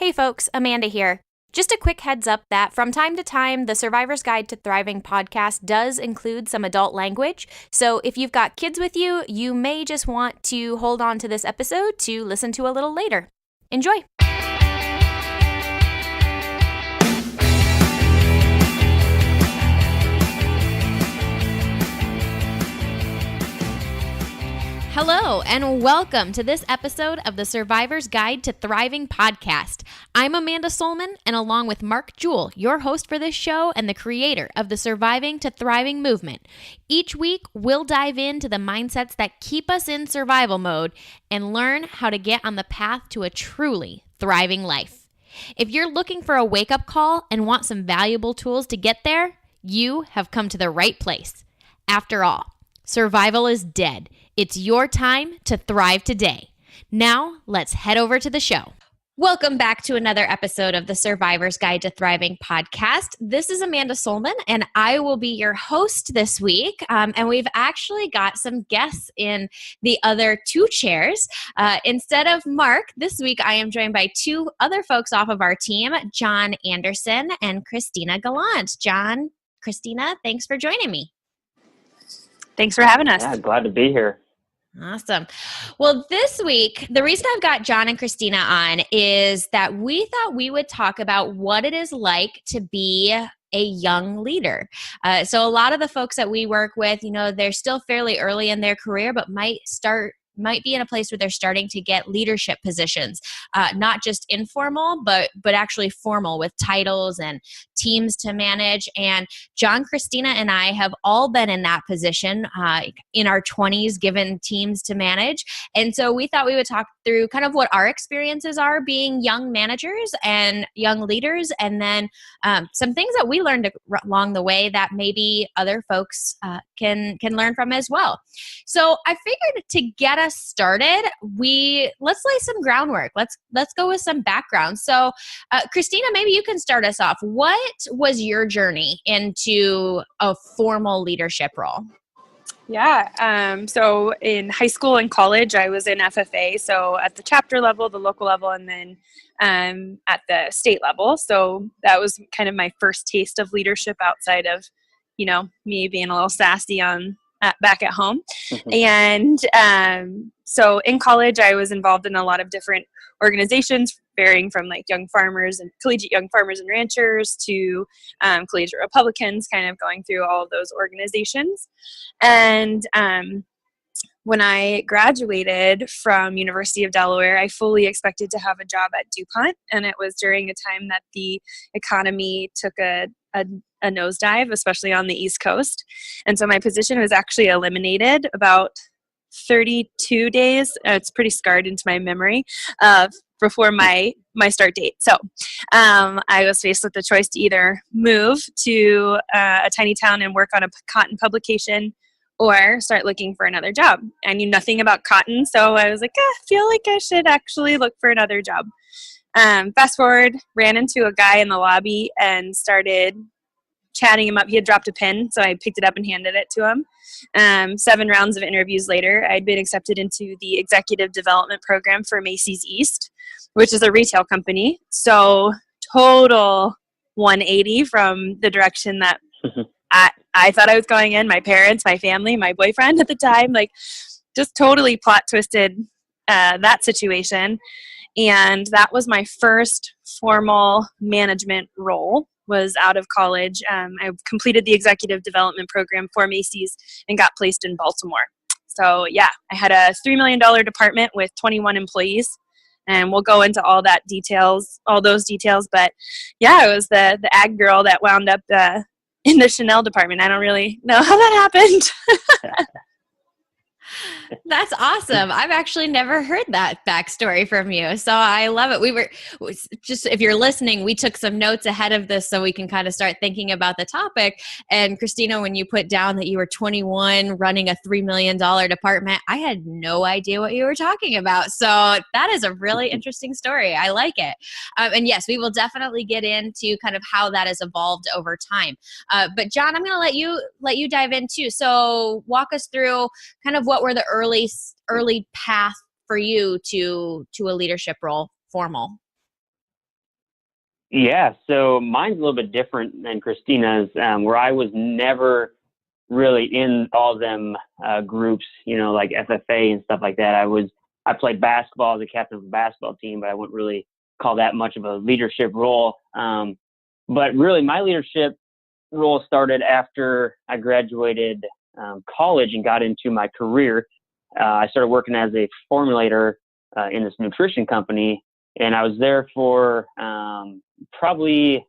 Hey folks, Amanda here. Just a quick heads up that from time to time, the Survivor's Guide to Thriving podcast does include some adult language. So if you've got kids with you, you may just want to hold on to this episode to listen to a little later. Enjoy! Hello, and welcome to this episode of the Survivor's Guide to Thriving podcast. I'm Amanda Solman, and along with Mark Jewell, your host for this show and the creator of the Surviving to Thriving movement. Each week, we'll dive into the mindsets that keep us in survival mode and learn how to get on the path to a truly thriving life. If you're looking for a wake-up call and want some valuable tools to get there, you have come to the right place. After all, survival is dead. It's your time to thrive today. Now, let's head over to the show. Welcome back to another episode of the Survivor's Guide to Thriving podcast. This is Amanda Solman, and I will be your host this week. And we've actually got some guests in the other two chairs. Instead of Mark, this week I am joined by two other folks off of our team, John Anderson and Christina Gallant. John, Christina, thanks for joining me. Thanks for having us. Yeah, glad to be here. Awesome. Well, this week, the reason I've got John and Christina on is that we thought we would talk about what it is like to be a young leader. So a lot of the folks that we work with, they're still fairly early in their career, but might be in a place where they're starting to get leadership positions, not just informal, but actually formal with titles and teams to manage. And John, Christina, and I have all been in that position in our 20s, given teams to manage. And so we thought we would talk through kind of what our experiences are being young managers and young leaders, and then some things that we learned along the way that maybe other folks can learn from as well. So I figured to get us started, let's lay some groundwork. Let's go with some background. So Christina, maybe you can start us off. What was your journey into a formal leadership role? Yeah. So in high school and college, I was in FFA. So at the chapter level, the local level, and then at the state level. So that was kind of my first taste of leadership outside of, me being a little sassy back at home. And so in college, I was involved in a lot of different organizations, varying from like young farmers and collegiate young farmers and ranchers to collegiate Republicans, kind of going through all of those organizations. And when I graduated from University of Delaware, I fully expected to have a job at DuPont. And it was during a time that the economy took a nosedive, especially on the East Coast. And so my position was actually eliminated about 32 days. It's pretty scarred into my memory before my start date. So I was faced with the choice to either move to a tiny town and work on a cotton publication or start looking for another job. I knew nothing about cotton, so I was like, I feel like I should actually look for another job. Fast forward, ran into a guy in the lobby and started chatting him up. He had dropped a pen, so I picked it up and handed it to him. 7 rounds of interviews later, I'd been accepted into the executive development program for Macy's East, which is a retail company. So total 180 from the direction that I thought I was going in. My parents, my family, my boyfriend at the time, like just totally plot twisted that situation. And that was my first formal management role. Was out of college. I completed the executive development program for Macy's and got placed in Baltimore. So yeah, I had a $3 million department with 21 employees, and we'll go into all those details. But yeah, it was the ag girl that wound up in the Chanel department. I don't really know how that happened. That's awesome. I've actually never heard that backstory from you. So I love it. If you're listening, we took some notes ahead of this so we can kind of start thinking about the topic. And Christina, when you put down that you were 21 running a $3 million department, I had no idea what you were talking about. So that is a really interesting story. I like it. And yes, we will definitely get into kind of how that has evolved over time. But John, I'm going to let you dive in too. So walk us through kind of what were the early path for you to a leadership role, formal? Yeah, so mine's a little bit different than Christina's, where I was never really in all them groups, like FFA and stuff like that. I played basketball as a captain of a basketball team, but I wouldn't really call that much of a leadership role. But really, my leadership role started after I graduated college and got into my career. I started working as a formulator in this nutrition company, and I was there for probably,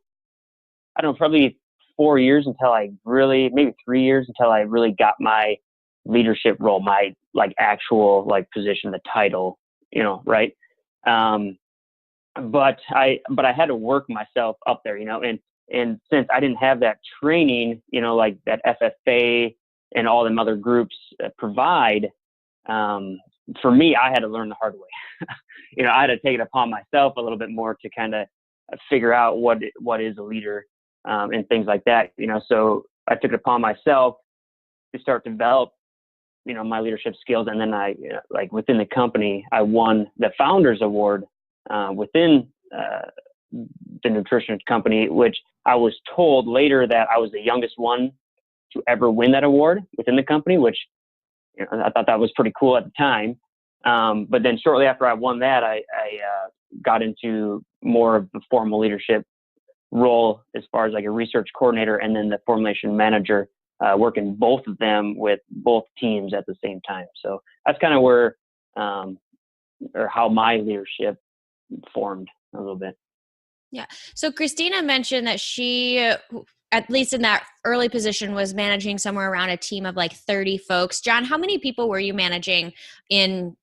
I don't know, probably 4 years until maybe 3 years until I really got my leadership role, my like actual like position, the title, right? Um, but I had to work myself up there, and since I didn't have that training, like that FFA and all them other groups provide, for me, I had to learn the hard way. I had to take it upon myself a little bit more to kind of figure out what is a leader, and things like that. So I took it upon myself to start to develop, my leadership skills, and then like within the company, I won the Founders Award within the nutrition company, which I was told later that I was the youngest one to ever win that award within the company, which I thought that was pretty cool at the time. But then shortly after I won that, I got into more of the formal leadership role as far as like a research coordinator and then the formulation manager, working both of them with both teams at the same time. So that's kind of where, or how my leadership formed a little bit. Yeah. So Christina mentioned that she, at least in that early position, was managing somewhere around a team of like 30 folks. John, how many people were you managing in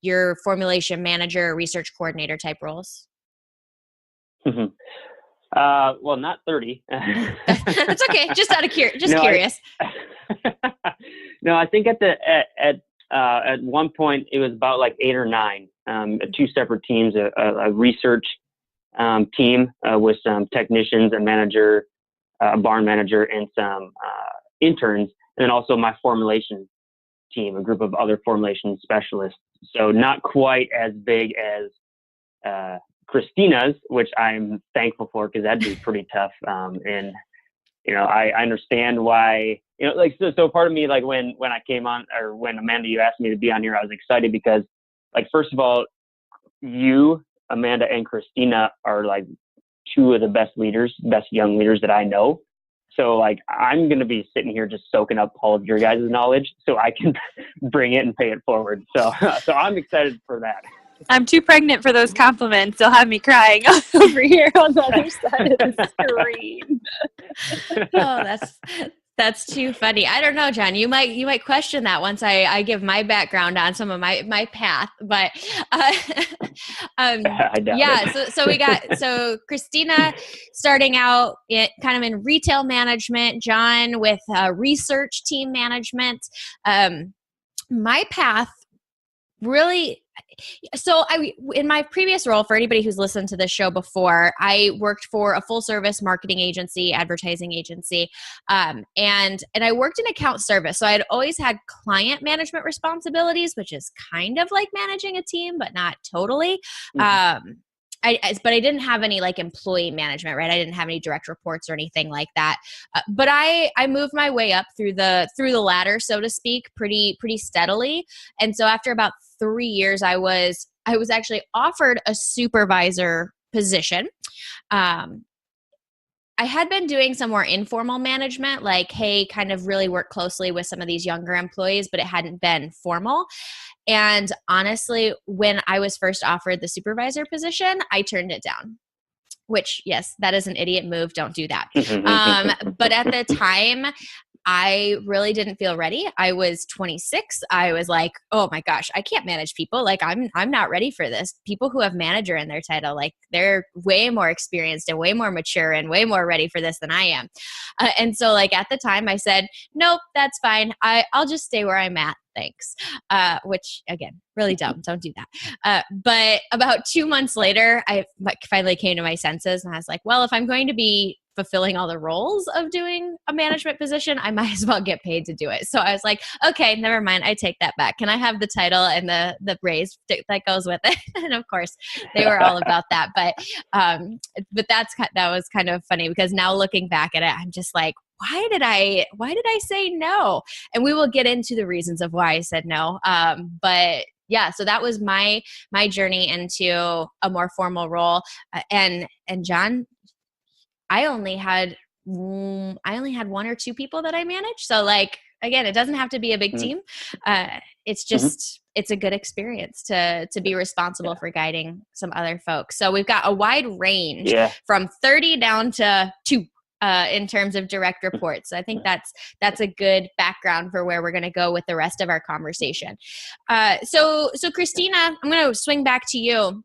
your formulation manager, research coordinator type roles? Well, not 30. That's okay. Just out of curious. No, I think at one point it was about like 8 or 9, two separate teams, a research team with some technicians, a manager, a barn manager, and some interns, and then also my formulation team, a group of other formulation specialists. So not quite as big as Christina's, which I'm thankful for, because that'd be pretty tough. And I understand why. So part of me, like when I came on, or when Amanda, you asked me to be on here, I was excited because, like, first of all, you, Amanda, and Christina are like two of the best young leaders that I know. So like, I'm going to be sitting here just soaking up all of your guys' knowledge so I can bring it and pay it forward. So I'm excited for that. I'm too pregnant for those compliments. They'll have me crying over here on the other side of the screen. Oh, that's too funny. I don't know, John. You might question that once I give my background on some of my path, but yeah. So we got Christina starting out in retail management, John with research team management. My path really. So in my previous role, for anybody who's listened to this show before, I worked for a full service marketing agency, advertising agency. And I worked in account service. So I had always had client management responsibilities, which is kind of like managing a team, but not totally. Mm-hmm. But I didn't have any like employee management, right? I didn't have any direct reports or anything like that. But I moved my way up through the ladder, so to speak, pretty steadily. And so after about 3 years, I was actually offered a supervisor position. I had been doing some more informal management, like, hey, kind of really work closely with some of these younger employees, but it hadn't been formal. And honestly, when I was first offered the supervisor position, I turned it down, which, yes, that is an idiot move. Don't do that. But at the time, I really didn't feel ready. I was 26. I was like, oh my gosh, I can't manage people. Like I'm not ready for this. People who have manager in their title, like they're way more experienced and way more mature and way more ready for this than I am. And so like at the time I said, nope, that's fine. I'll just stay where I'm at. Thanks. Which again, really dumb. Don't do that. But about 2 months later, I finally came to my senses and I was like, well, if I'm going to be fulfilling all the roles of doing a management position, I might as well get paid to do it. So I was like, okay, never mind. I take that back. Can I have the title and the raise that goes with it? And of course they were all about that. But that was kind of funny, because now looking back at it, I'm just like, why did I say no? And we will get into the reasons of why I said no. But yeah, so that was my journey into a more formal role. And John, I only had one or two people that I managed. So like, again, it doesn't have to be a big team. It's just, it's a good experience to be responsible for guiding some other folks. So we've got a wide range from 30 down to 2 in terms of direct reports. So I think that's a good background for where we're going to go with the rest of our conversation. So Christina, I'm going to swing back to you.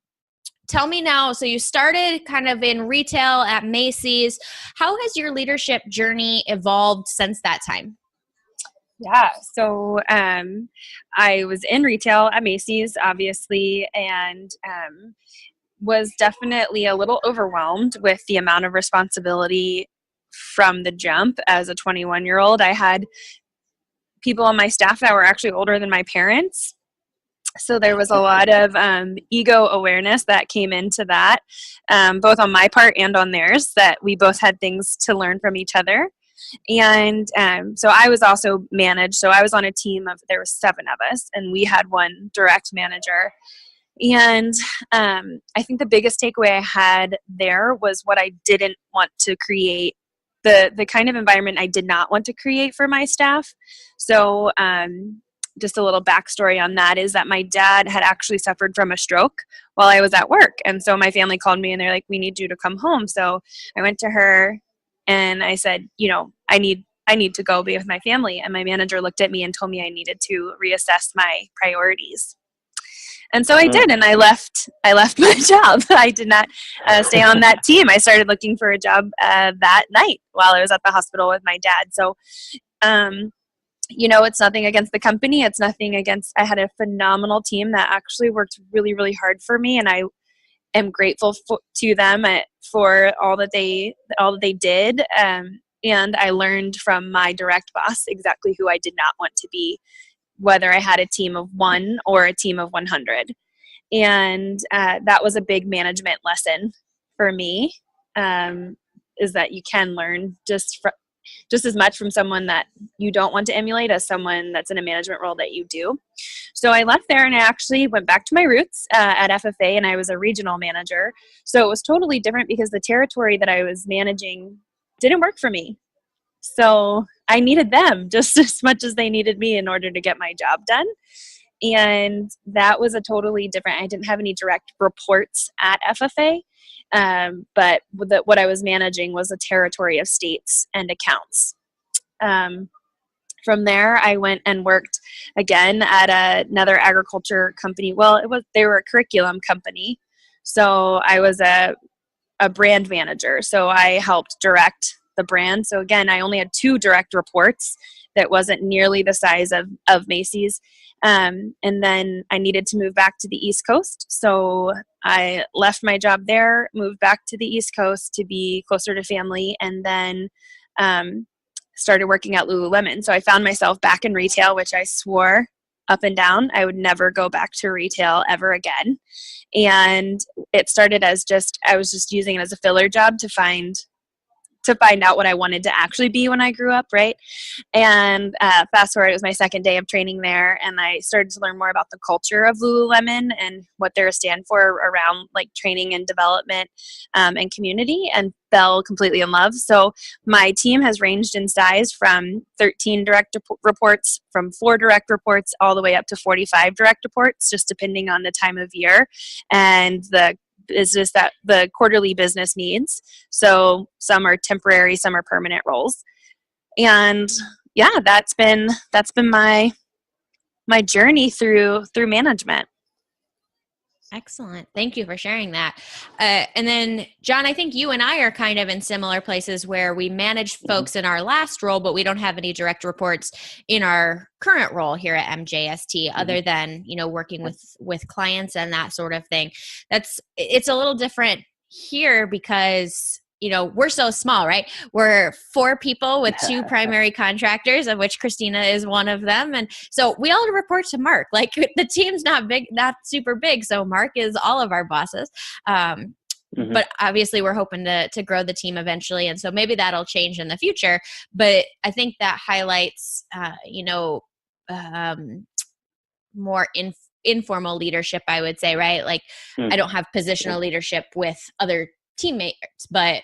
Tell me now, so you started kind of in retail at Macy's. How has your leadership journey evolved since that time? Yeah, so I was in retail at Macy's, obviously, and was definitely a little overwhelmed with the amount of responsibility from the jump. As a 21-year-old, I had people on my staff that were actually older than my parents. So there was a lot of ego awareness that came into that, both on my part and on theirs, that we both had things to learn from each other. And so I was also managed. So I was on a team there were 7 of us, and we had one direct manager. And I think the biggest takeaway I had there was what I didn't want to create, the kind of environment I did not want to create for my staff. So just a little backstory on that is that my dad had actually suffered from a stroke while I was at work. And so my family called me and they're like, we need you to come home. So I went to her and I said, I need to go be with my family. And my manager looked at me and told me I needed to reassess my priorities. And so I did, and I left my job. I did not stay on that team. I started looking for a job that night while I was at the hospital with my dad. So, it's nothing against the company. It's nothing against, I had a phenomenal team that actually worked really, really hard for me. And I am grateful to them for all that they did. And I learned from my direct boss exactly who I did not want to be, whether I had a team of 1 or a team of 100. And that was a big management lesson for me, is that you can learn just as much from someone that you don't want to emulate as someone that's in a management role that you do. So I left there and I actually went back to my roots at FFA, and I was a regional manager. So it was totally different because the territory that I was managing didn't work for me. So I needed them just as much as they needed me in order to get my job done. And that was a totally different, I didn't have any direct reports at FFA, but what I was managing was a territory of states and accounts. From there, I went and worked again at another agriculture company. Well, they were a curriculum company. So I was a brand manager. So I helped direct the brand. So again, I only had 2 direct reports. That wasn't nearly the size of Macy's. And then I needed to move back to the East Coast. So I left my job there, moved back to the East Coast to be closer to family, and then started working at Lululemon. So I found myself back in retail, which I swore up and down I would never go back to retail ever again. And it started as I was just using it as a filler job to find out what I wanted to actually be when I grew up, right? And fast forward, it was my second day of training there, and I started to learn more about the culture of Lululemon and what they stand for around like training and development and community, and fell completely in love. So my team has ranged in size from 13 direct reports, from 4 direct reports, all the way up to 45 direct reports, just depending on the time of year and the business that the quarterly business needs. So some are temporary, some are permanent roles. And yeah, that's been my journey through management. Excellent. Thank you for sharing that. And then, John, I think you and I are kind of in similar places where we manage folks in our last role, but we don't have any direct reports in our current role here at MJST, other than, working with clients and that sort of thing. It's a little different here because, we're so small, right? We're 4 people with 2 primary contractors, of which Christina is one of them. And so we all report to Mark. Like, the team's not big, not super big. So Mark is all of our bosses. But obviously we're hoping to grow the team eventually. And so maybe that'll change in the future. But I think that highlights, more informal leadership, I would say, right? Like, I don't have positional leadership with other teammates, but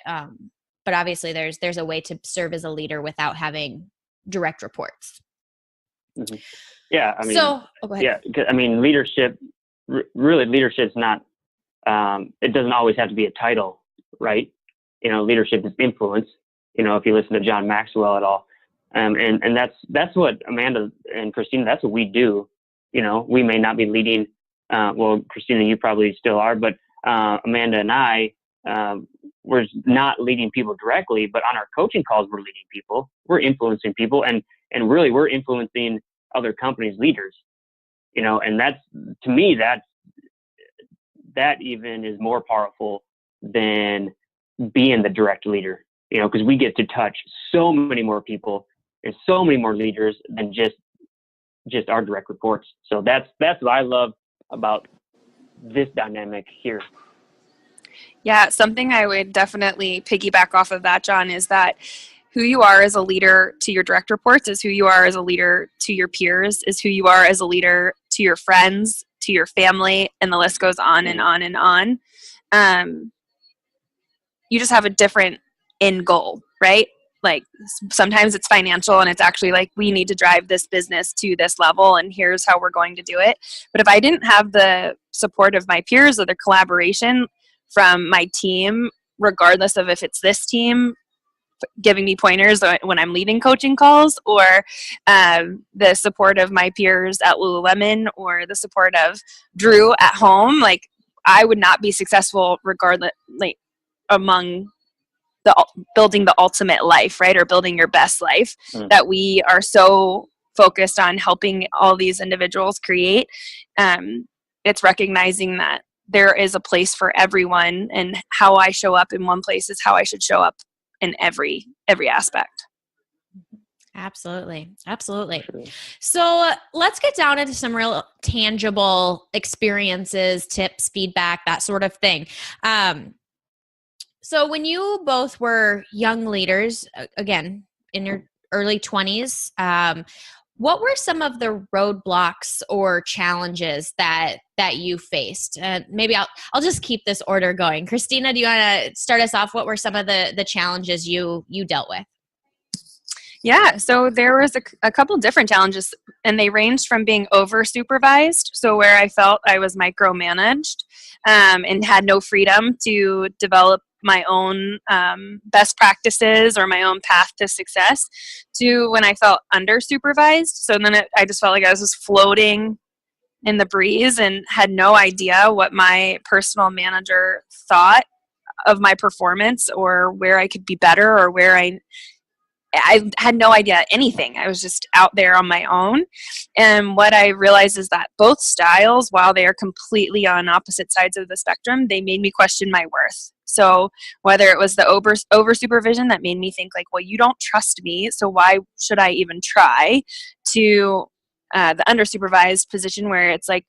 obviously there's a way to serve as a leader without having direct reports. Yeah. I mean, go ahead. Yeah. I mean, leadership, really leadership's not, it doesn't always have to be a title, right? Leadership is influence, if you listen to John Maxwell at all. And that's what Amanda and Christina, that's what we do. We may not be leading, Christina, you probably still are, but Amanda and I, we're not leading people directly, but on our coaching calls, we're leading people, we're influencing people, and really we're influencing other companies' leaders, and that's, to me, that even is more powerful than being the direct leader, because we get to touch so many more people and so many more leaders than just our direct reports. So that's what I love about this dynamic here. Yeah, something I would definitely piggyback off of that, John, is that who you are as a leader to your direct reports is who you are as a leader to your peers, is who you are as a leader to your friends, to your family, and the list goes on and on and on. You just have a different end goal, right? Like, sometimes it's financial and it's actually like, we need to drive this business to this level and here's how we're going to do it. But if I didn't have the support of my peers or the collaboration from my team, regardless of if it's this team giving me pointers when I'm leading coaching calls, or the support of my peers at Lululemon, or the support of Drew at home, like, I would not be successful regardless, like, among building the ultimate life, right? Or building your best life that we are so focused on helping all these individuals create. It's recognizing that there is a place for everyone, and how I show up in one place is how I should show up in every aspect. Absolutely. So let's get down into some real tangible experiences, tips, feedback, that sort of thing. So when you both were young leaders, again, in your early 20s, what were some of the roadblocks or challenges that you faced? Maybe I'll just keep this order going. Christina, do you want to start us off? What were some of the challenges you dealt with? Yeah, so there was a couple different challenges, and they ranged from being over supervised, so where I felt I was micromanaged and had no freedom to develop my own best practices or my own path to success, to when I felt under supervised. So then I just felt like I was just floating in the breeze and had no idea what my personal manager thought of my performance, or where I could be better, or where I had no idea anything. I was just out there on my own. And what I realized is that both styles, while they are completely on opposite sides of the spectrum, they made me question my worth. So whether it was the over supervision that made me think like, well, you don't trust me, so why should I even try, to the under supervised position where it's like,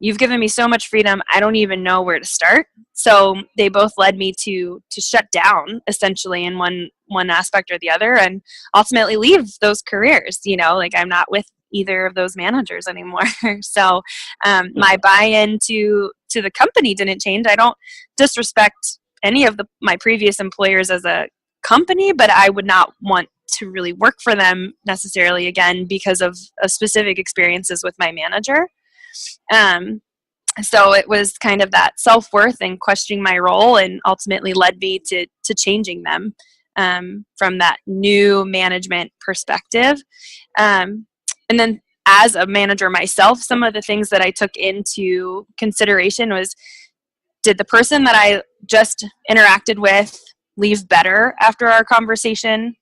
you've given me so much freedom, I don't even know where to start. So they both led me to shut down, essentially, in one aspect or the other, and ultimately leave those careers. Like, I'm not with either of those managers anymore. So my buy-in to the company didn't change. I don't disrespect any of my previous employers as a company, but I would not want to really work for them necessarily again because of specific experiences with my manager. So it was kind of that self-worth and questioning my role, and ultimately led me to changing them from that new management perspective. And then as a manager myself, some of the things that I took into consideration was, did the person that I just interacted with leave better after our conversation?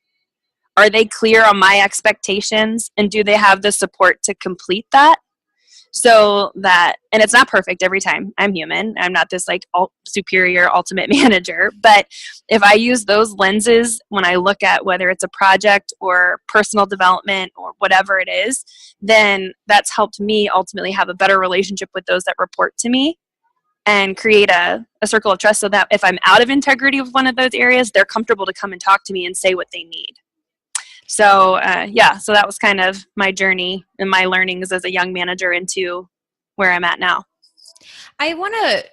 Are they clear on my expectations? And do they have the support to complete that? so that, and it's not perfect every time. I'm human. I'm not this like superior ultimate manager, but if I use those lenses when I look at whether it's a project or personal development or whatever it is, then that's helped me ultimately have a better relationship with those that report to me and create a circle of trust so that if I'm out of integrity with one of those areas, they're comfortable to come and talk to me and say what they need. So so that was kind of my journey and my learnings as a young manager into where I'm at now. I want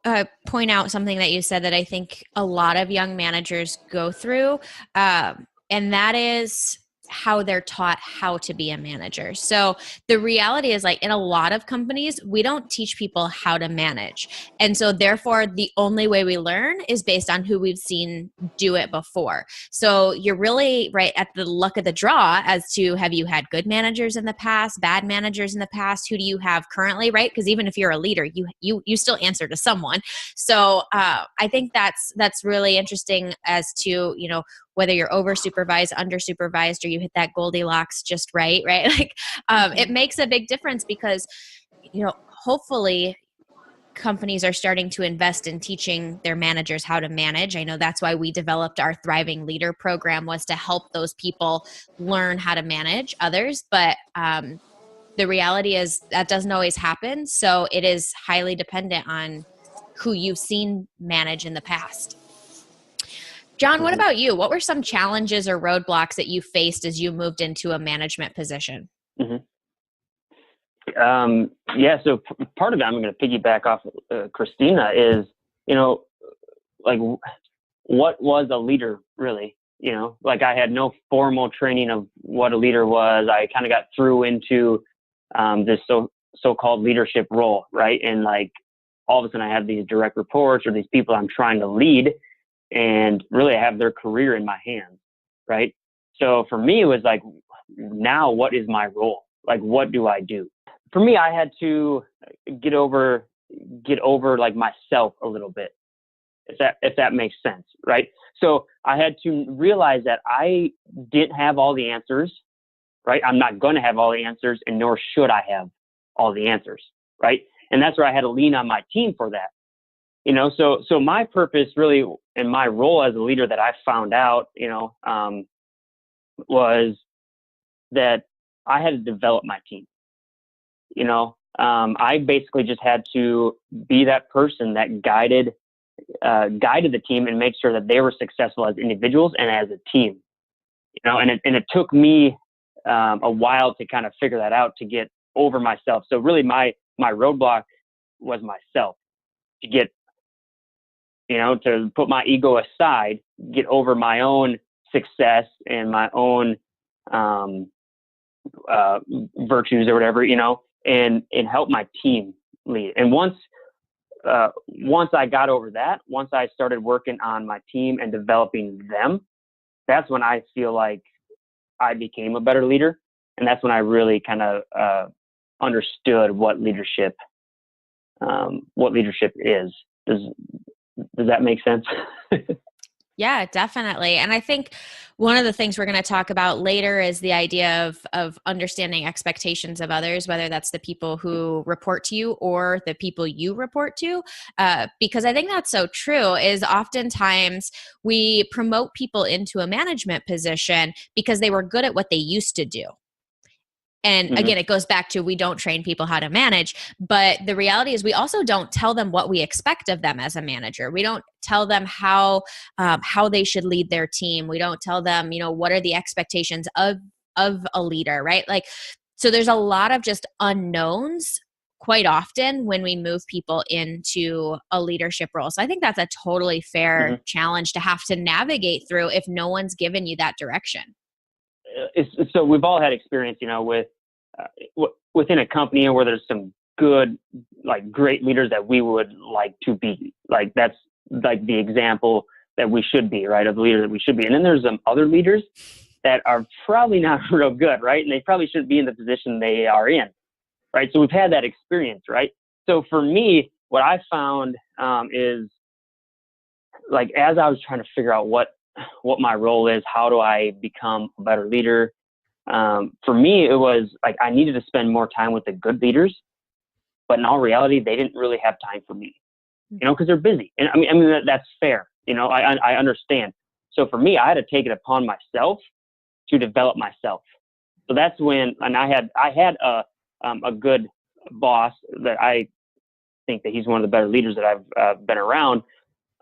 to point out something that you said that I think a lot of young managers go through, and that is how they're taught how to be a manager. So the reality is, like, in a lot of companies, we don't teach people how to manage. And so therefore the only way we learn is based on who we've seen do it before. So you're really right at the luck of the draw as to, have you had good managers in the past, bad managers in the past? Who do you have currently, right? Because even if you're a leader, you still answer to someone. So I think that's really interesting as to, you know, whether you're over supervised, under supervised, or you hit that Goldilocks just right? Like, it makes a big difference because, you know, hopefully companies are starting to invest in teaching their managers how to manage. I know that's why we developed our Thriving Leader program, was to help those people learn how to manage others. But the reality is that doesn't always happen. So it is highly dependent on who you've seen manage in the past. John, what about you? What were some challenges or roadblocks that you faced as you moved into a management position? So part of it, I'm going to piggyback off Christina, is, you know, like, what was a leader really? You know, like, I had no formal training of what a leader was. I kind of got through into this so-called leadership role, right? And like, all of a sudden I have these direct reports or these people I'm trying to lead, and really I have their career in my hands, right? So for me, it was like, now what is my role? Like, what do I do? For me, I had to get over like myself a little bit, if that makes sense, right? So I had to realize that I didn't have all the answers, right? I'm not going to have all the answers, and nor should I have all the answers, right? And that's where I had to lean on my team for that. You know, so my purpose really, and my role as a leader that I found out, you know, was that I had to develop my team. You know, I basically just had to be that person that guided the team and make sure that they were successful as individuals and as a team. You know, and it took me a while to kind of figure that out, to get over myself. So really, my roadblock was myself, to get, you know, to put my ego aside, get over my own success and my own virtues or whatever, you know, and help my team lead. And once I got over that, once I started working on my team and developing them, that's when I feel like I became a better leader. And that's when I really kind of understood what leadership is. Does that make sense? Yeah, definitely. And I think one of the things we're going to talk about later is the idea of understanding expectations of others, whether that's the people who report to you or the people you report to. Because I think that's so true, is oftentimes we promote people into a management position because they were good at what they used to do. And again, it goes back to, we don't train people how to manage, but the reality is we also don't tell them what we expect of them as a manager. We don't tell them how they should lead their team. We don't tell them, you know, what are the expectations of a leader, right? Like, so there's a lot of just unknowns quite often when we move people into a leadership role. So I think that's a totally fair challenge to have to navigate through if no one's given you that direction. So we've all had experience, you know, with within a company where there's some good, like, great leaders that we would like to be. Like, that's like the example that we should be, right? Of the leader that we should be. And then there's some other leaders that are probably not real good, right? And they probably shouldn't be in the position they are in, right? So we've had that experience, right? So for me, what I found is, like, as I was trying to figure out what my role is, how do I become a better leader, for me, it was like I needed to spend more time with the good leaders, but in all reality, they didn't really have time for me, because they're busy. And I mean that's fair. I understand. So for me, I had to take it upon myself to develop myself. So that's when, and I had a good boss that I think that he's one of the better leaders that I've been around.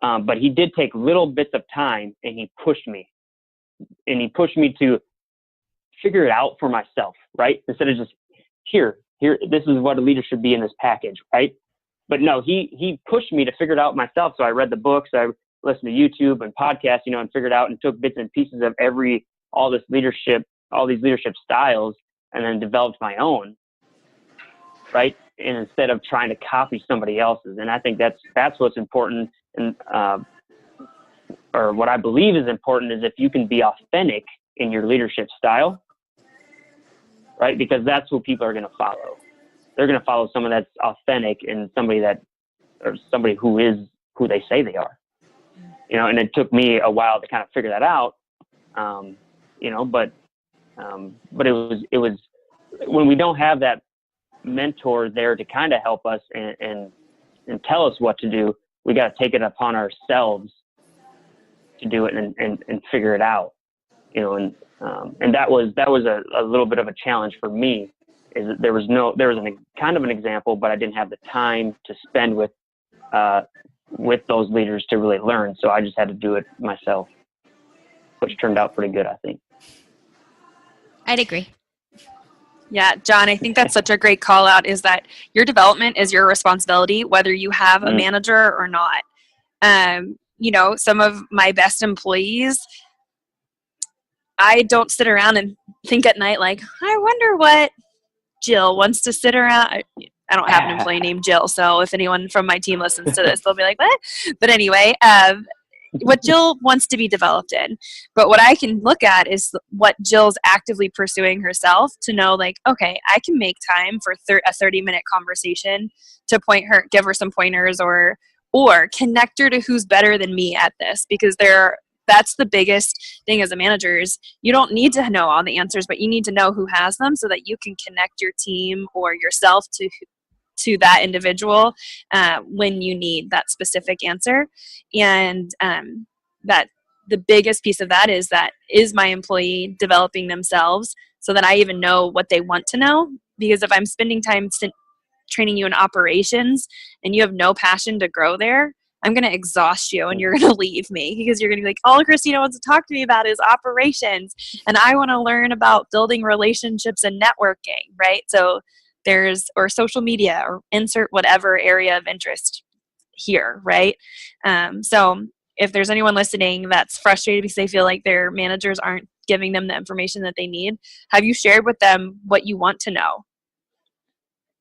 But he did take little bits of time, and he pushed me to figure it out for myself, right? Instead of just here, this is what a leader should be in this package, right? But no, he pushed me to figure it out myself. So I read the books, I listened to YouTube and podcasts, and figured out and took bits and pieces of all these leadership styles, and then developed my own, right? And instead of trying to copy somebody else's. And I think that's what's important. And, or what I believe is important is if you can be authentic in your leadership style, right? Because that's what people are going to follow. They're going to follow someone that's authentic and somebody who is who they say they are, and it took me a while to kind of figure that out. But it was when we don't have that mentor there to kind of help us and tell us what to do, we got to take it upon ourselves to do it and figure it out, and that was a little bit of a challenge for me, is that there was kind of an example, but I didn't have the time to spend with those leaders to really learn. So I just had to do it myself, which turned out pretty good, I think. I'd agree. Yeah, John, I think that's such a great call out, is that your development is your responsibility, whether you have a manager or not. Some of my best employees, I don't sit around and think at night like, I wonder what Jill wants to sit around. I don't have an employee named Jill, so if anyone from my team listens to this, they'll be like, what? But anyway, what Jill wants to be developed in. But what I can look at is what Jill's actively pursuing herself, to know like, okay, I can make time for a 30-minute conversation to give her some pointers, or connect her to who's better than me at this, because that's the biggest thing as a manager, is you don't need to know all the answers, but you need to know who has them, so that you can connect your team or yourself to that individual when you need that specific answer. And that the biggest piece of that is my employee developing themselves, so that I even know what they want to know. Because if I'm spending time training you in operations and you have no passion to grow there, I'm going to exhaust you and you're going to leave me, because you're going to be like, all Christina wants to talk to me about is operations, and I want to learn about building relationships and networking, right? So or social media, or insert whatever area of interest here, right? So if there's anyone listening that's frustrated because they feel like their managers aren't giving them the information that they need, have you shared with them what you want to know?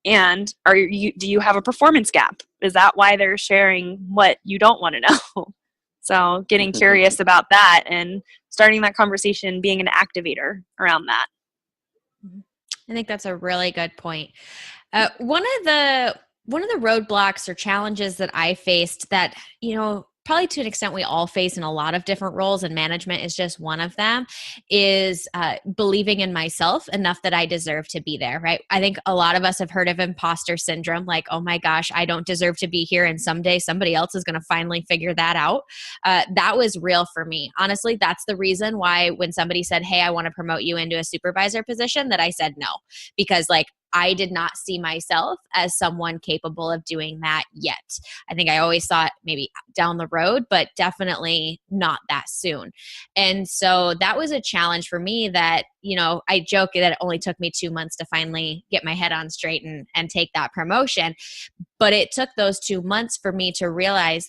And do you have a performance gap? Is that why they're sharing what you don't want to know? So getting curious about that and starting that conversation, being an activator around that. I think that's a really good point. One of the roadblocks or challenges that I faced that, probably to an extent we all face in a lot of different roles, and management is just one of them, is believing in myself enough that I deserve to be there, right? I think a lot of us have heard of imposter syndrome, like, oh my gosh, I don't deserve to be here, and someday somebody else is going to finally figure that out. That was real for me. Honestly, that's the reason why when somebody said, hey, I want to promote you into a supervisor position, that I said no, because I did not see myself as someone capable of doing that yet. I think I always thought maybe down the road, but definitely not that soon. And so that was a challenge for me that, I joke that it only took me 2 months to finally get my head on straight and take that promotion. But it took those 2 months for me to realize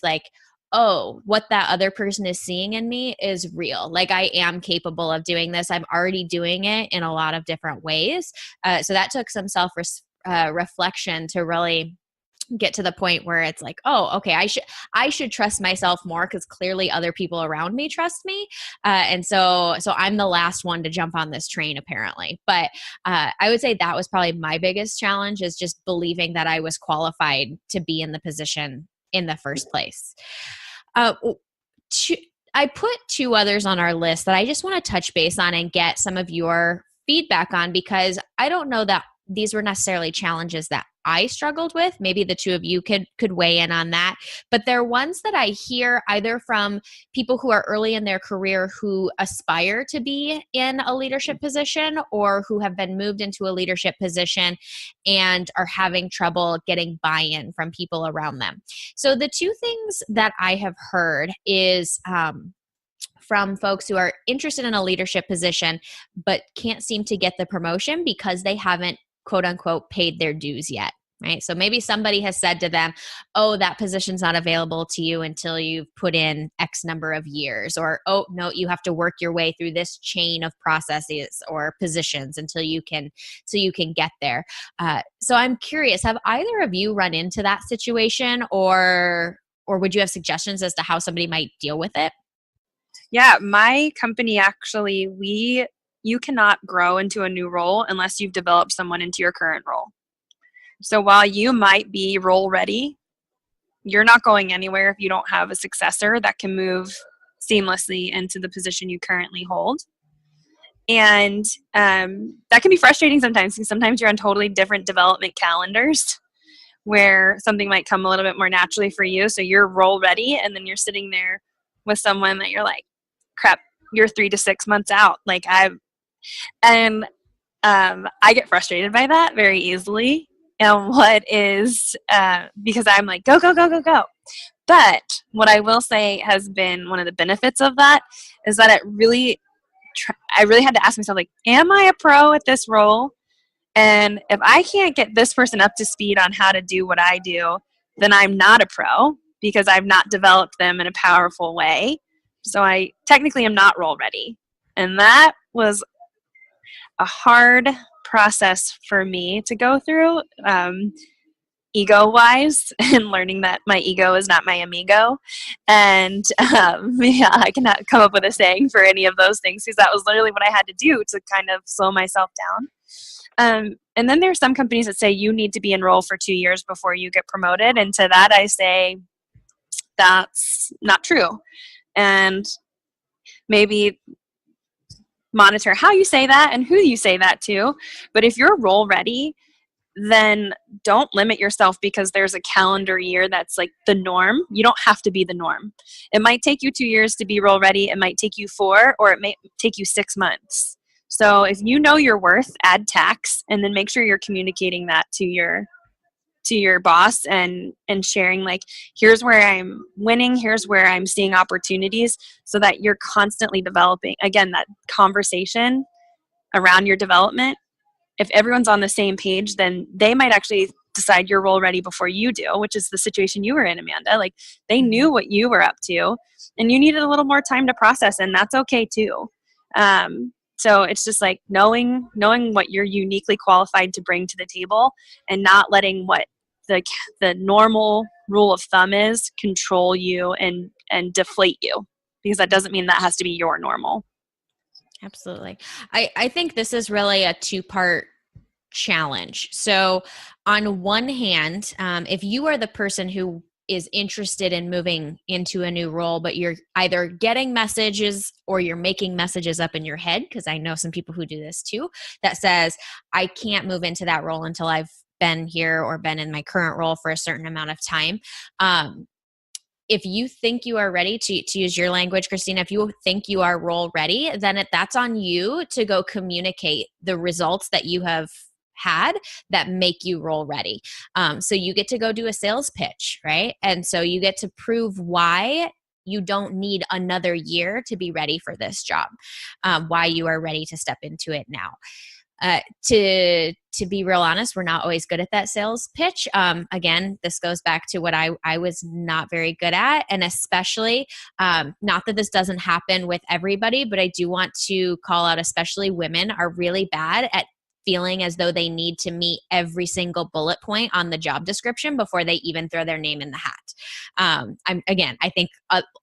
oh, what that other person is seeing in me is real. I am capable of doing this. I'm already doing it in a lot of different ways. So that took some self-reflection to really get to the point where it's like, oh, okay, I should trust myself more, because clearly other people around me trust me. And so I'm the last one to jump on this train, apparently. But I would say that was probably my biggest challenge, is just believing that I was qualified to be in the position in the first place. I put 2 others on our list that I just want to touch base on and get some of your feedback on, because I don't know that these were necessarily challenges that I struggled with. Maybe the two of you could weigh in on that. But they're ones that I hear either from people who are early in their career who aspire to be in a leadership position, or who have been moved into a leadership position and are having trouble getting buy-in from people around them. So the two things that I have heard is from folks who are interested in a leadership position but can't seem to get the promotion because they haven't, quote unquote, paid their dues yet. Right. So maybe somebody has said to them, oh, that position's not available to you until you've put in X number of years, or, oh, no, you have to work your way through this chain of processes or positions until you can get there. So I'm curious, have either of you run into that situation, or would you have suggestions as to how somebody might deal with it? Yeah, my company actually, you cannot grow into a new role unless you've developed someone into your current role. So while you might be role ready, you're not going anywhere if you don't have a successor that can move seamlessly into the position you currently hold. And that can be frustrating sometimes, because sometimes you're on totally different development calendars where something might come a little bit more naturally for you. So you're role ready, and then you're sitting there with someone that you're like, crap, you're 3 to 6 months out. I get frustrated by that very easily. And because I'm like, go, go, go, go, go. But what I will say has been one of the benefits of that is that I really had to ask myself, like, am I a pro at this role? And if I can't get this person up to speed on how to do what I do, then I'm not a pro, because I've not developed them in a powerful way. So I technically am not role ready. And that was a hard process for me to go through, ego-wise, and learning that my ego is not my amigo. And yeah, I cannot come up with a saying for any of those things, because that was literally what I had to do to kind of slow myself down. And then there's some companies that say you need to be in role for 2 years before you get promoted. And to that I say, that's not true. And maybe monitor how you say that and who you say that to. But if you're role ready, then don't limit yourself because there's a calendar year that's like the norm. You don't have to be the norm. It might take you 2 years to be role ready. It might take you 4, or it may take you 6 months. So if you know your worth, add tax, and then make sure you're communicating that to your boss, and sharing, like, here's where I'm winning, here's where I'm seeing opportunities, so that you're constantly developing. Again, that conversation around your development, if everyone's on the same page, then they might actually decide you're role ready before you do, which is the situation you were in, Amanda. Like, they knew what you were up to, and you needed a little more time to process, and that's okay too. So it's just like knowing what you're uniquely qualified to bring to the table, and not letting what the normal rule of thumb is control you and deflate you, because that doesn't mean that has to be your normal. Absolutely. I think this is really a two-part challenge. So on one hand, if you are the person who is interested in moving into a new role, but you're either getting messages or you're making messages up in your head, because I know some people who do this too, that says, I can't move into that role until I've been here or been in my current role for a certain amount of time. If you think you are ready, to use your language, Christina, if you think you are role ready, then that's on you to go communicate the results that you have had that make you role ready. So you get to go do a sales pitch, right? And so you get to prove why you don't need another year to be ready for this job, why you are ready to step into it now. To be real honest, we're not always good at that sales pitch. Again, this goes back to what I was not very good at, and especially, not that this doesn't happen with everybody, but I do want to call out, especially women are really bad at feeling as though they need to meet every single bullet point on the job description before they even throw their name in the hat. I think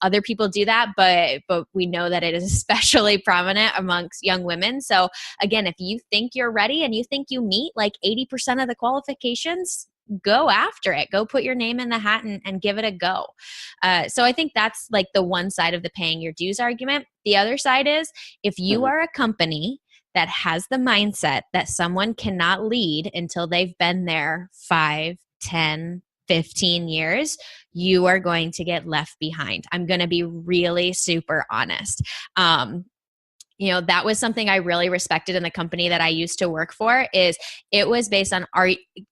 other people do that, but we know that it is especially prominent amongst young women. So again, if you think you're ready and you think you meet like 80% of the qualifications, go after it. Go put your name in the hat and give it a go. So I think that's like the one side of the paying your dues argument. The other side is, if you are a company that has the mindset that someone cannot lead until they've been there 5, 10, 15 years, you are going to get left behind. I'm going to be really super honest. That was something I really respected in the company that I used to work for. Is it was based on,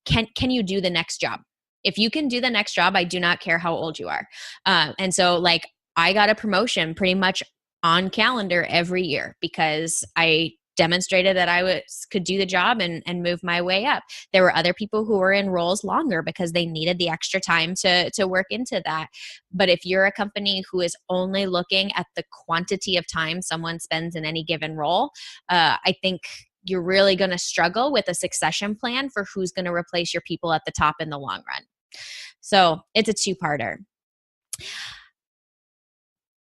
can you do the next job? If you can do the next job, I do not care how old you are. And so like I got a promotion pretty much on calendar every year because I demonstrated that I could do the job and move my way up. There were other people who were in roles longer because they needed the extra time to work into that. But if you're a company who is only looking at the quantity of time someone spends in any given role, I think you're really going to struggle with a succession plan for who's going to replace your people at the top in the long run. So it's a two-parter.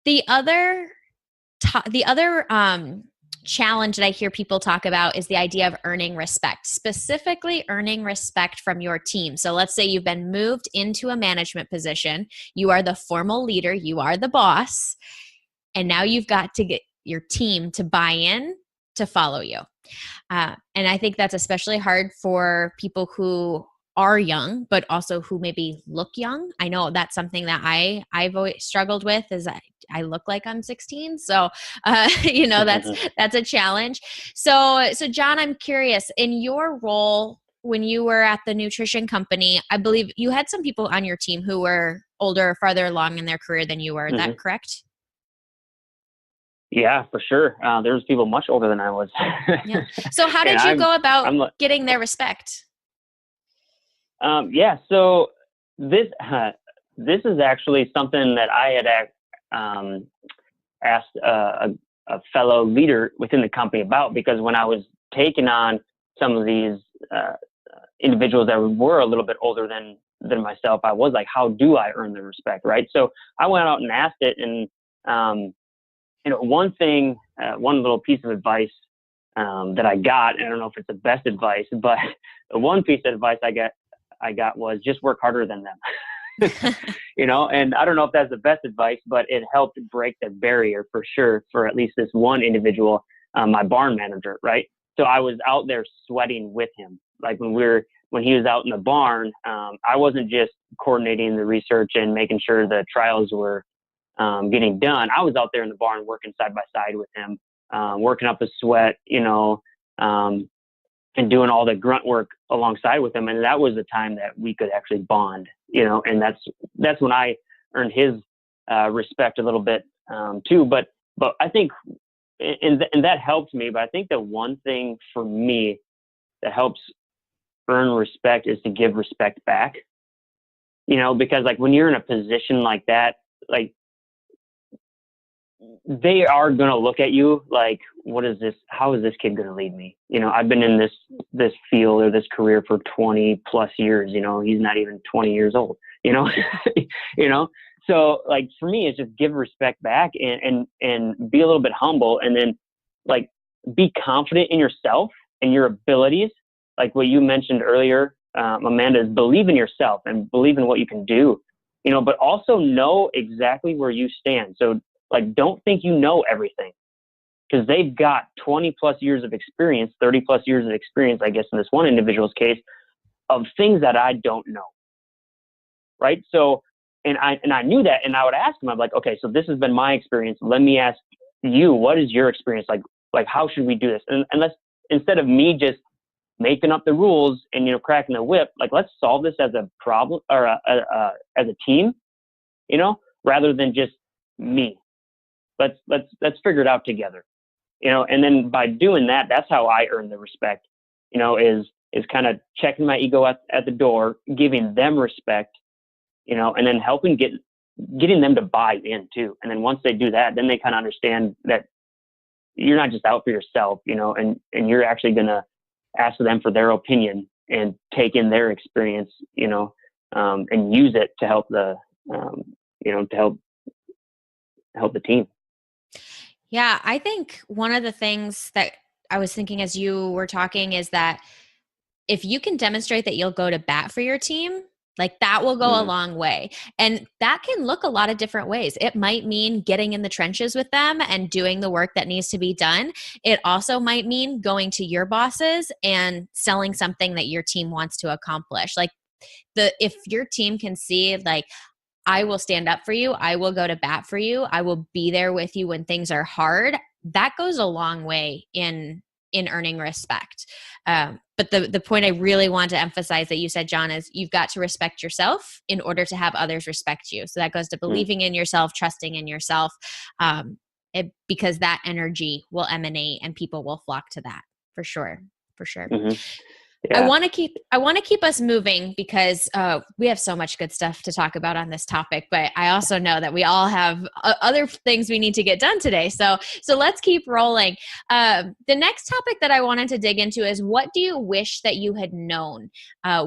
The other challenge that I hear people talk about is the idea of earning respect, specifically earning respect from your team. So let's say you've been moved into a management position. You are the formal leader. You are the boss. And now you've got to get your team to buy in to follow you. And I think that's especially hard for people who are young, but also who maybe look young. I know that's something that I've always struggled with is I look like I'm 16. So, that's a challenge. So John, I'm curious, in your role when you were at the nutrition company, I believe you had some people on your team who were older or farther along in their career than you were. Is that correct? Yeah, for sure. There was people much older than I was. Yeah. So how did you go about getting their respect? So this is actually something that I had asked a fellow leader within the company about, because when I was taking on some of these individuals that were a little bit older than myself, I was like, how do I earn their respect, right? So I went out and asked it, and one little piece of advice that I got, and I don't know if it's the best advice, but the one piece of advice I got was just work harder than them. And I don't know if that's the best advice, but it helped break the barrier for sure for at least this one individual, my barn manager, right? So I was out there sweating with him. Like when he was out in the barn, I wasn't just coordinating the research and making sure the trials were getting done. I was out there in the barn working side by side with him, working up a sweat, and doing all the grunt work alongside with him. And that was the time that we could actually bond, and that's when I earned his respect a little bit too. But I think, and that helped me. But I think the one thing for me that helps earn respect is to give respect back, because like when you're in a position like that, like they are going to look at you like, what is this? How is this kid going to lead me? I've been in this field or this career for 20 plus years, he's not even 20 years old, So like for me, it's just give respect back and be a little bit humble, and then like be confident in yourself and your abilities. Like what you mentioned earlier, Amanda, is believe in yourself and believe in what you can do, but also know exactly where you stand. So like, don't think you know everything, because they've got 20 plus years of experience, 30 plus years of experience, I guess in this one individual's case, of things that I don't know. Right. So, and I knew that, and I would ask him, I'm like, okay, so this has been my experience. Let me ask you, what is your experience? Like how should we do this? And let's, instead of me just making up the rules and, cracking the whip, like, let's solve this as a problem or as a team, rather than just me. Let's figure it out together, and then by doing that, that's how I earn the respect, is kind of checking my ego at the door, giving them respect, and then helping getting them to buy in too. And then once they do that, then they kind of understand that you're not just out for yourself, and you're actually going to ask them for their opinion and take in their experience, and use it to help help the team. Yeah, I think one of the things that I was thinking as you were talking is that if you can demonstrate that you'll go to bat for your team, Like that will go a long way. And that can look a lot of different ways. It might mean getting in the trenches with them and doing the work that needs to be done. It also might mean going to your bosses and selling something that your team wants to accomplish. Like if your team can see like, I will stand up for you, I will go to bat for you, I will be there with you when things are hard, that goes a long way in earning respect. But the point I really want to emphasize that you said, John, is you've got to respect yourself in order to have others respect you. So that goes to believing in yourself, trusting in yourself, because that energy will emanate and people will flock to that for sure. For sure. Mm-hmm. Yeah. I want to keep us moving because we have so much good stuff to talk about on this topic, but I also know that we all have other things we need to get done today. So let's keep rolling. The next topic that I wanted to dig into is, what do you wish that you had known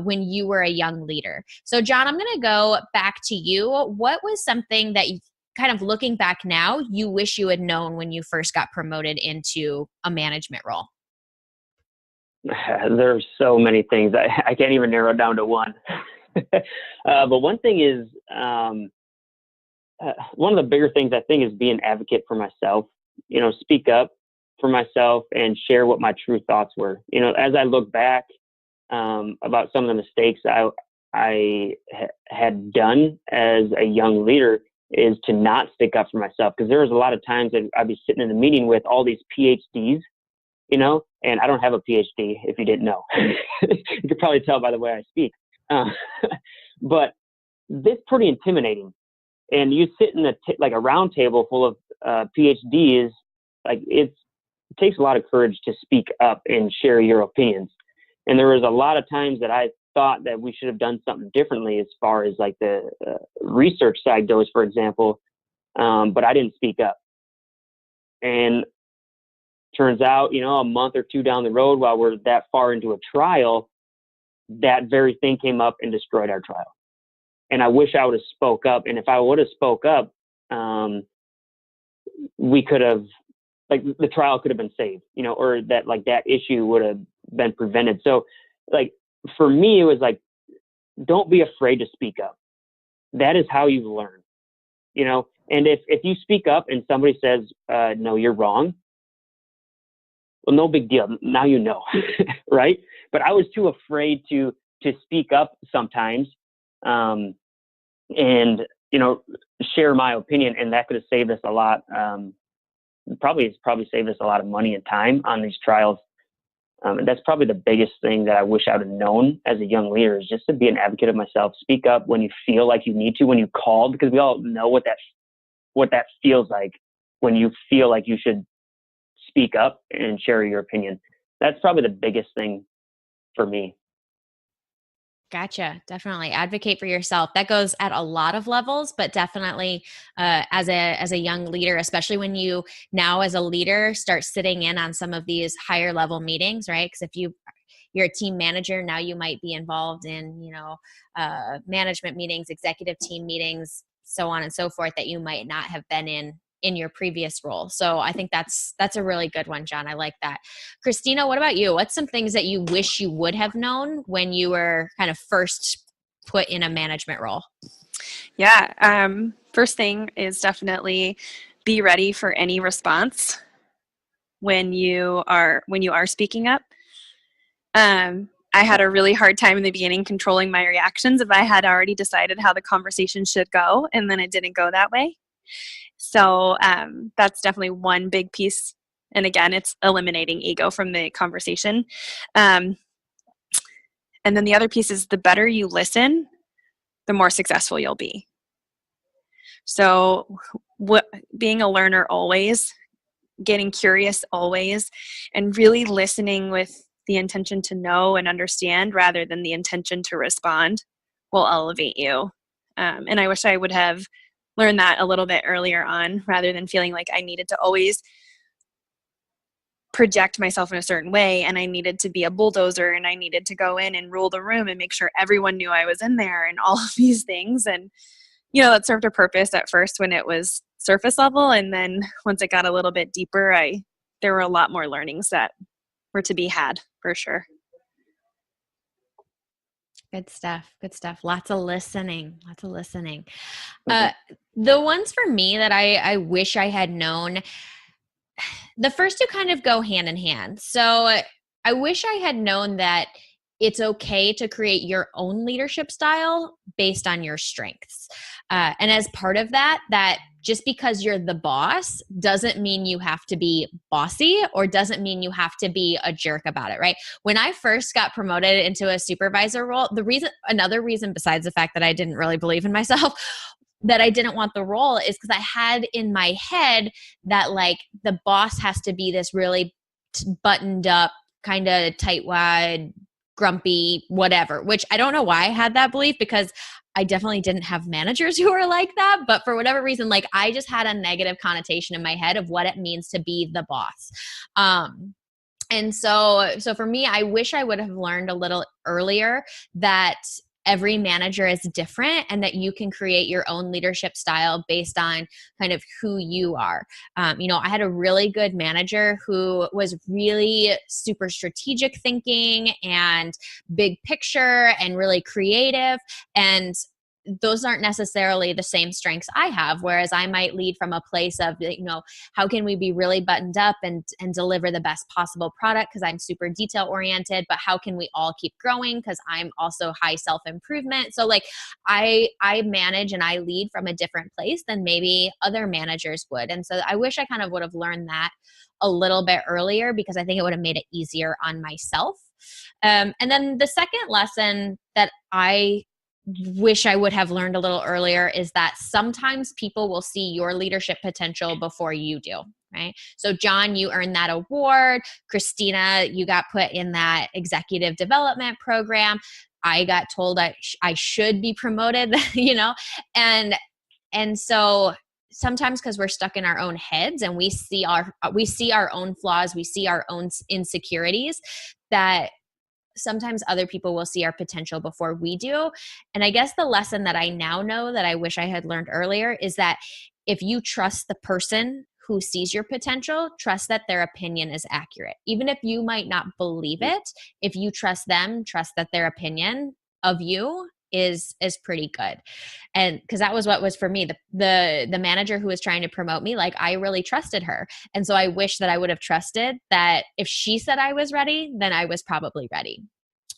when you were a young leader? So John, I'm going to go back to you. What was something that you, kind of looking back now, you wish you had known when you first got promoted into a management role? There's so many things. I can't even narrow it down to one. But one thing is, one of the bigger things I think is be an advocate for myself, speak up for myself and share what my true thoughts were. As I look back about some of the mistakes I had done as a young leader, is to not stick up for myself. Because there was a lot of times that I'd be sitting in a meeting with all these PhDs, and I don't have a PhD, if you didn't know. You could probably tell by the way I speak. But this is pretty intimidating. And you sit in like a round table full of PhDs, like it takes a lot of courage to speak up and share your opinions. And there was a lot of times that I thought that we should have done something differently as far as like the research side goes, for example, but I didn't speak up. And turns out, a month or two down the road, while we're that far into a trial, that very thing came up and destroyed our trial. And I wish I would have spoke up. And if I would have spoke up, we could have, like, the trial could have been saved, or that issue would have been prevented. So, like, for me, it was like, don't be afraid to speak up. That is how you learn, and if you speak up and somebody says, no, you're wrong, well, no big deal. Now you know, right? But I was too afraid to speak up sometimes, and share my opinion, and that could have saved us a lot. Probably saved us a lot of money and time on these trials. And that's probably the biggest thing that I wish I would have known as a young leader, is just to be an advocate of myself. Speak up when you feel like you need to, when you called, because we all know what that feels like when you feel like you should speak up and share your opinion. That's probably the biggest thing for me. Gotcha. Definitely advocate for yourself. That goes at a lot of levels, but definitely as a young leader, especially when you now as a leader start sitting in on some of these higher level meetings, right? Because if you're a team manager, now you might be involved in, management meetings, executive team meetings, so on and so forth, that you might not have been in your previous role. So I think that's a really good one, John. I like that. Christina, what about you? What's some things that you wish you would have known when you were kind of first put in a management role? Yeah. First thing is definitely be ready for any response when you are speaking up. I had a really hard time in the beginning controlling my reactions if I had already decided how the conversation should go and then it didn't go that way. So that's definitely one big piece. And again, it's eliminating ego from the conversation. And then the other piece is, the better you listen, the more successful you'll be. So being a learner always, getting curious always, and really listening with the intention to know and understand rather than the intention to respond will elevate you. And I wish I would have learned that a little bit earlier on, rather than feeling like I needed to always project myself in a certain way and I needed to be a bulldozer and I needed to go in and rule the room and make sure everyone knew I was in there and all of these things. And, that served a purpose at first when it was surface level. And then once it got a little bit deeper, there were a lot more learnings that were to be had, for sure. Good stuff. Good stuff. Lots of listening. Lots of listening. Okay. The ones for me that I wish I had known, the first two kind of go hand in hand. So I wish I had known that it's okay to create your own leadership style based on your strengths. And as part of that, that just because you're the boss doesn't mean you have to be bossy or doesn't mean you have to be a jerk about it, right? When I first got promoted into a supervisor role, another reason besides the fact that I didn't really believe in myself, that I didn't want the role, is because I had in my head that like the boss has to be this really buttoned up, kind of tight wad, grumpy, whatever, which I don't know why I had that belief, because I definitely didn't have managers who were like that. But for whatever reason, like I just had a negative connotation in my head of what it means to be the boss. And so for me, I wish I would have learned a little earlier that every manager is different and that you can create your own leadership style based on kind of who you are. I had a really good manager who was really super strategic thinking and big picture and really creative. And those aren't necessarily the same strengths I have, whereas I might lead from a place of, how can we be really buttoned up and deliver the best possible product because I'm super detail oriented, but how can we all keep growing because I'm also high self-improvement. So like I manage and I lead from a different place than maybe other managers would. And so I wish I kind of would have learned that a little bit earlier, because I think it would have made it easier on myself. And then the second lesson that I wish I would have learned a little earlier is that sometimes people will see your leadership potential before you do, right? So John, you earned that award. Christina, you got put in that executive development program. I got told I should be promoted, and so sometimes because we're stuck in our own heads and we see our own flaws, we see our own insecurities, that sometimes other people will see our potential before we do. And I guess the lesson that I now know that I wish I had learned earlier is that if you trust the person who sees your potential, trust that their opinion is accurate. Even if you might not believe it, if you trust them, trust that their opinion of you is pretty good. And because that was what was for me, the manager who was trying to promote me, like I really trusted her. And so I wish that I would have trusted that if she said I was ready, then I was probably ready.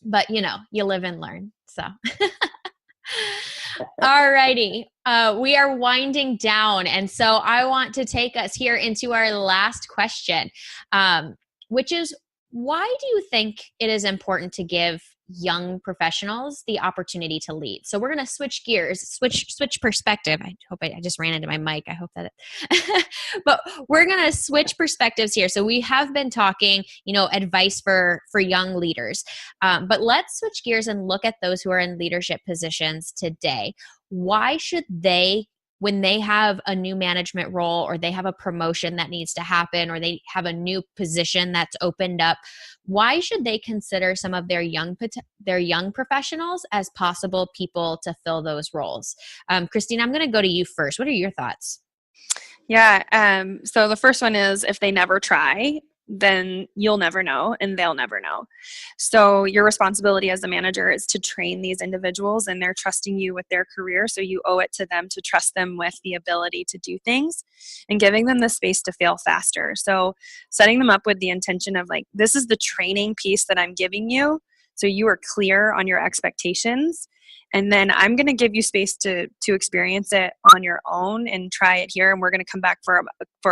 But you live and learn. So all righty. We are winding down. And so I want to take us here into our last question, which is, why do you think it is important to give young professionals the opportunity to lead? So we're going to switch gears, switch perspective. I hope I just ran into my mic. I hope that but we're going to switch perspectives here. So we have been talking, advice for young leaders. But let's switch gears and look at those who are in leadership positions today. Why should they, when they have a new management role or they have a promotion that needs to happen or they have a new position that's opened up, why should they consider some of their young professionals as possible people to fill those roles? Christina, I'm going to go to you first. What are your thoughts? Yeah. So the first one is, if they never try, then you'll never know and they'll never know. So your responsibility as a manager is to train these individuals, and they're trusting you with their career. So you owe it to them to trust them with the ability to do things and giving them the space to fail faster. So setting them up with the intention of like, this is the training piece that I'm giving you. So you are clear on your expectations. And then I'm going to give you space to experience it on your own and try it here. And we're going to come back for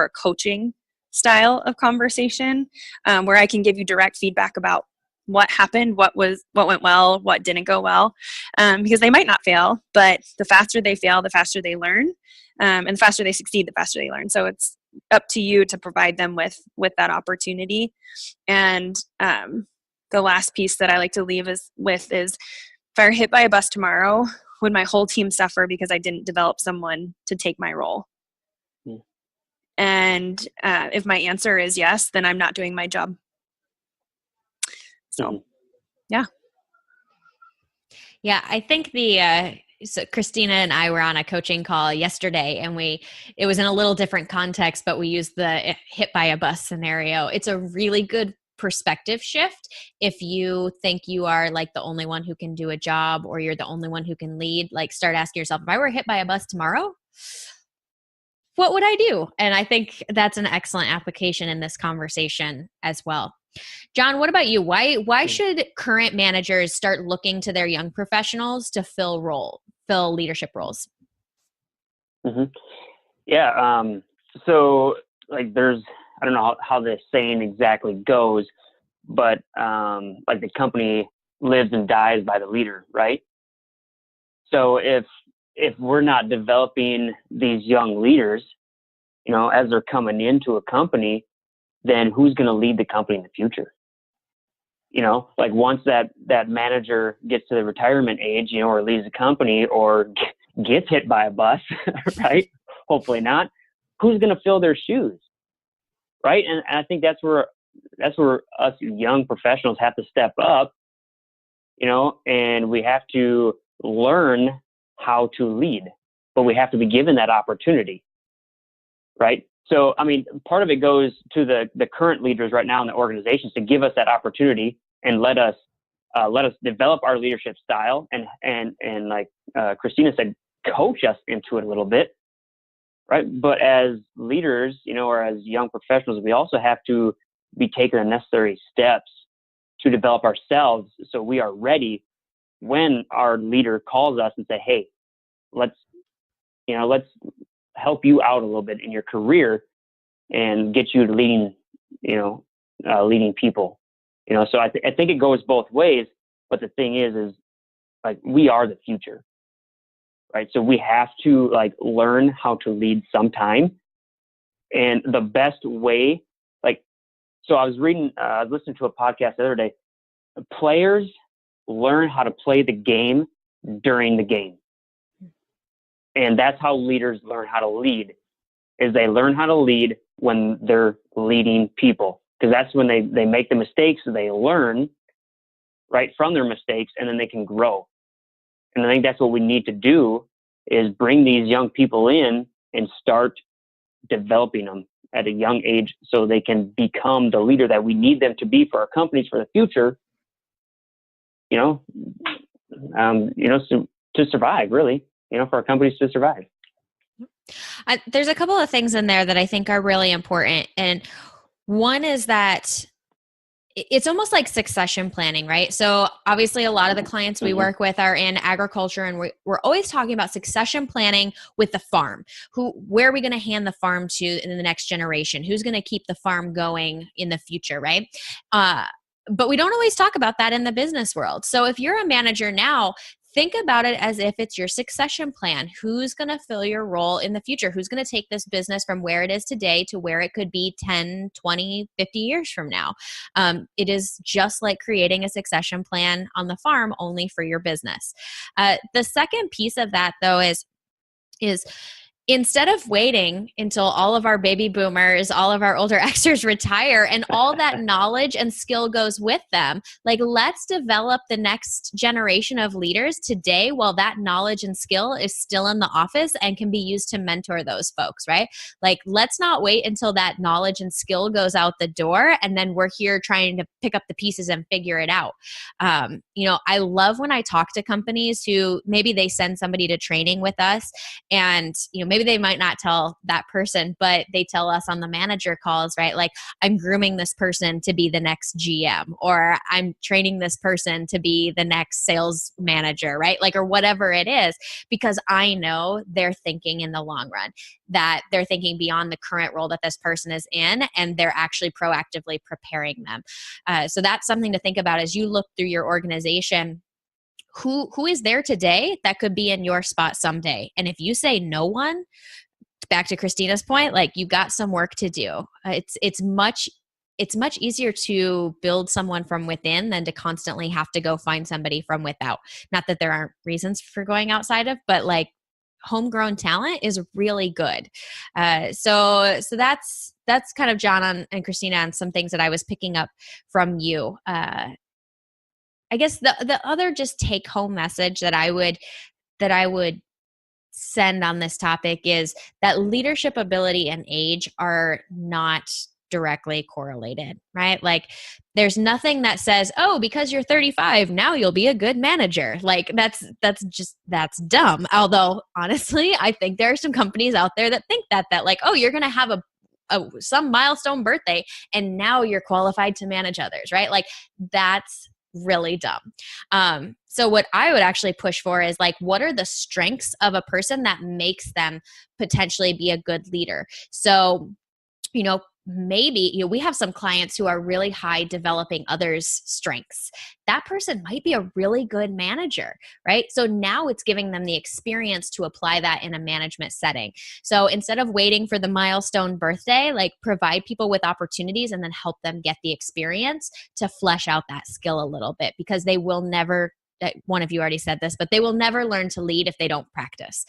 a coaching style of conversation, where I can give you direct feedback about what happened, what went well, what didn't go well, because they might not fail, but the faster they fail, the faster they learn, and the faster they succeed, the faster they learn. So it's up to you to provide them with that opportunity. And the last piece that I like to leave is if I were hit by a bus tomorrow, would my whole team suffer because I didn't develop someone to take my role? And if my answer is yes, then I'm not doing my job. So, yeah. Yeah, I think so Christina and I were on a coaching call yesterday, and it was in a little different context, but we used the hit by a bus scenario. It's a really good perspective shift if you think you are like the only one who can do a job, or you're the only one who can lead. Like, start asking yourself, if I were hit by a bus tomorrow, what would I do? And I think that's an excellent application in this conversation as well. John, what about you? Why should current managers start looking to their young professionals to fill leadership roles? Mm-hmm. Yeah. So like I don't know how this saying exactly goes, but like the company lives and dies by the leader, right? So if we're not developing these young leaders, as they're coming into a company, then who's going to lead the company in the future? Like once that manager gets to the retirement age, or leaves the company or gets hit by a bus, right? Hopefully not. Who's going to fill their shoes? Right. And I think that's where us young professionals have to step up, and we have to learn how to lead, but we have to be given that opportunity. Right. So, I mean, part of it goes to the current leaders right now in the organizations to give us that opportunity and let us develop our leadership style and like Christina said, coach us into it a little bit. Right. But as leaders, or as young professionals, we also have to be taking the necessary steps to develop ourselves so we are ready when our leader calls us and say, hey, let's help you out a little bit in your career and get you to leading people. So I think it goes both ways. But the thing is like we are the future. Right. So we have to like learn how to lead sometime. And the best way, so I was listening to a podcast the other day. Players learn how to play the game during the game. And that's how leaders learn how to lead, is they learn how to lead when they're leading people. Because that's when they make the mistakes, they learn right from their mistakes, and then they can grow. And I think that's what we need to do, is bring these young people in and start developing them at a young age so they can become the leader that we need them to be for our companies for the future, to survive, really, for our companies to survive. There's a couple of things in there that I think are really important. And one is that it's almost like succession planning, right? So obviously a lot of the clients we work with are in agriculture, and we're always talking about succession planning with the farm. Where are we going to hand the farm to in the next generation? Who's going to keep the farm going in the future, right? But we don't always talk about that in the business world. So if you're a manager now, think about it as if it's your succession plan. Who's going to fill your role in the future? Who's going to take this business from where it is today to where it could be 10, 20, 50 years from now? It is just like creating a succession plan on the farm, only for your business. The second piece of that, though, is instead of waiting until all of our baby boomers, all of our older Xers retire and all that knowledge and skill goes with them, like, let's develop the next generation of leaders today while that knowledge and skill is still in the office and can be used to mentor those folks, right? Like, let's not wait until that knowledge and skill goes out the door and then we're here trying to pick up the pieces and figure it out. I love when I talk to companies who maybe they send somebody to training with us, and maybe they might not tell that person, but they tell us on the manager calls, right? Like, I'm grooming this person to be the next GM, or I'm training this person to be the next sales manager, right? Like, or whatever it is, because I know they're thinking in the long run, that they're thinking beyond the current role that this person is in, and they're actually proactively preparing them. So that's something to think about as you look through your organization. Who is there today that could be in your spot someday? And if you say no one, back to Christina's point, like, you got some work to do. It's much easier to build someone from within than to constantly have to go find somebody from without. Not that there aren't reasons for going outside of, but like, homegrown talent is really good. So that's kind of John and Christina on some things that I was picking up from you. I guess the other just take home message that I would send on this topic is that leadership ability and age are not directly correlated, right? Like there's nothing that says, oh, because you're 35, now you'll be a good manager. Like that's dumb. Although honestly, I think there are some companies out there that think that like, oh, you're going to have some milestone birthday and now you're qualified to manage others, right? Like that's really dumb. So what I would actually push for is like, what are the strengths of a person that makes them potentially be a good leader? So, maybe, we have some clients who are really high developing others' strengths. That person might be a really good manager, right? So now it's giving them the experience to apply that in a management setting. So instead of waiting for the milestone birthday, like provide people with opportunities and then help them get the experience to flesh out that skill a little bit, because they will never, one of you already said this, but they will never learn to lead if they don't practice.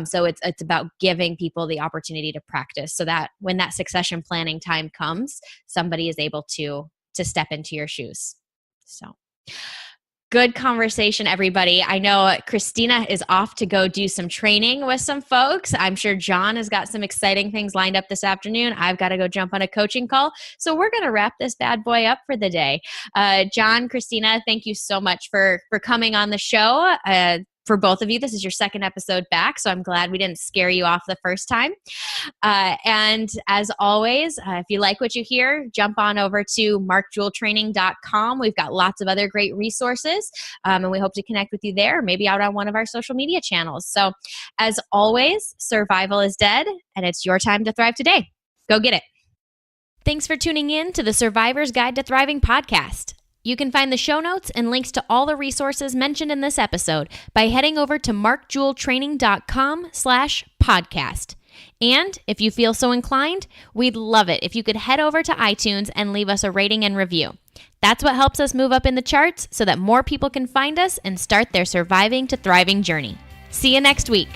So it's about giving people the opportunity to practice so that when that succession planning time comes, somebody is able to step into your shoes. So good conversation, everybody. I know Christina is off to go do some training with some folks. I'm sure John has got some exciting things lined up this afternoon. I've got to go jump on a coaching call. So we're going to wrap this bad boy up for the day. John, Christina, thank you so much for coming on the show. For both of you, this is your second episode back, so I'm glad we didn't scare you off the first time. And as always, if you like what you hear, jump on over to markjeweltraining.com. We've got lots of other great resources, and we hope to connect with you there, maybe out on one of our social media channels. So as always, survival is dead, and it's your time to thrive today. Go get it. Thanks for tuning in to the Survivor's Guide to Thriving podcast. You can find the show notes and links to all the resources mentioned in this episode by heading over to markjeweltraining.com/podcast. And if you feel so inclined, we'd love it if you could head over to iTunes and leave us a rating and review. That's what helps us move up in the charts so that more people can find us and start their surviving to thriving journey. See you next week.